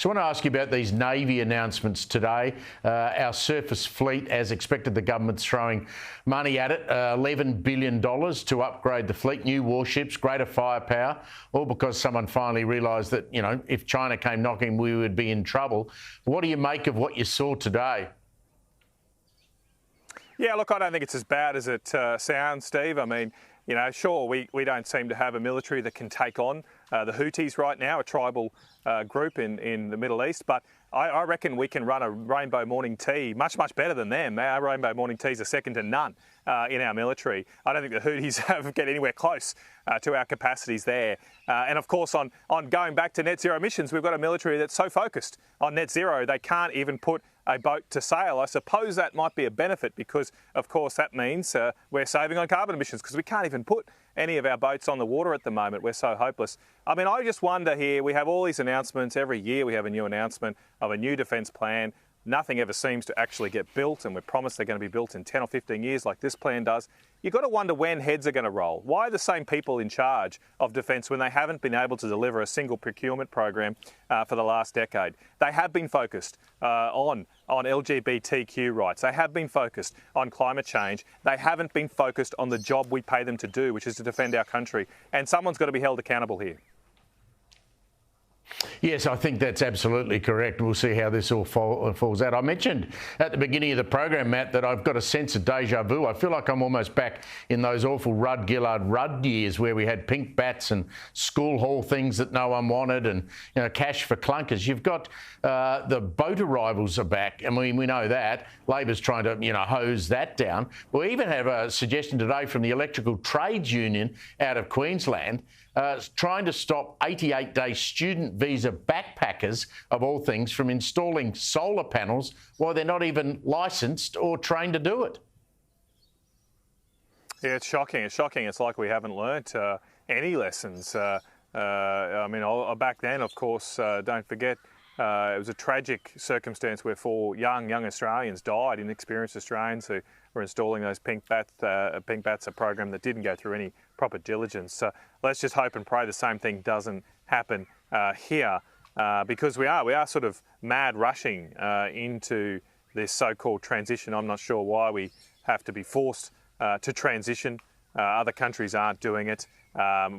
So I want to ask you about these Navy announcements today. Our surface fleet, as expected, the government's throwing money at it, $11 billion to upgrade the fleet, new warships, greater firepower, all because someone finally realised that, you know, if China came knocking, we would be in trouble. What do you make of what you saw today? Yeah, look, I don't think it's as bad as it sounds, Steve. I mean, you know, sure, we don't seem to have a military that can take on the Houthis right now, a tribal group in the Middle East, but I reckon we can run a rainbow morning tea much better than them. Our rainbow morning teas are second to none in our military. I don't think the Houthis get anywhere close to our capacities there. And of course, on going back to net zero emissions, we've got a military that's so focused on net zero, they can't even put a boat to sail. I suppose that might be a benefit because, of course, that means we're saving on carbon emissions because we can't even put any of our boats on the water at the moment. We're so hopeless. I mean, I just wonder here, we have all these announcements. Every year we have a new announcement of a new defence plan. Nothing ever seems to actually get built, and we're promised they're going to be built in 10 or 15 years like this plan does. You've got to wonder when heads are going to roll. Why are the same people in charge of defence when they haven't been able to deliver a single procurement program for the last decade? They have been focused on LGBTQ rights. They have been focused on climate change. They haven't been focused on the job we pay them to do, which is to defend our country. And someone's got to be held accountable here. Yes, I think that's absolutely correct. We'll see how this all falls out. I mentioned at the beginning of the program, Matt, that I've got a sense of deja vu. I feel like I'm almost back in those awful Rudd-Gillard-Rudd years where we had pink bats and school hall things that no one wanted and, you know, cash for clunkers. You've got the boat arrivals are back, and we know that. Labor's trying to, you know, hose that down. We even have a suggestion today from the Electrical Trades Union out of Queensland trying to stop 88-day student visa backpackers, of all things, from installing solar panels while they're not even licensed or trained to do it. Yeah, it's shocking. It's shocking. It's like we haven't learnt any lessons. I mean, back then, of course, don't forget, it was a tragic circumstance where four young Australians died, inexperienced Australians who were installing those pink bats, a program that didn't go through any proper diligence. So let's just hope and pray the same thing doesn't happen here, because we are sort of mad rushing into this so-called transition. I'm not sure why we have to be forced to transition. Other countries aren't doing it.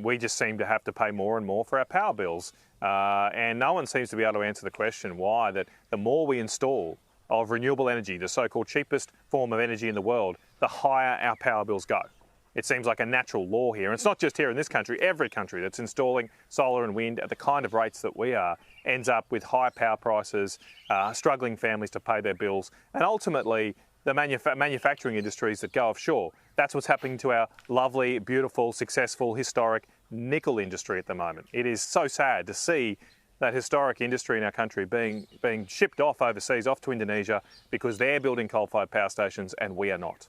We just seem to have to pay more and more for our power bills. And no one seems to be able to answer the question why that the more we install of renewable energy, the so-called cheapest form of energy in the world, the higher our power bills go. It seems like a natural law here. And it's not just here in this country. Every country that's installing solar and wind at the kind of rates that we are ends up with high power prices, struggling families to pay their bills, and ultimately the manufacturing industries that go offshore. That's what's happening to our lovely, beautiful, successful, historic nickel industry at the moment. It is so sad to see that historic industry in our country being shipped off overseas, off to Indonesia, because they're building coal-fired power stations and we are not.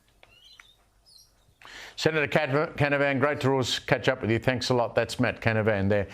Senator Canavan, great to always catch up with you. Thanks a lot. That's Matt Canavan there.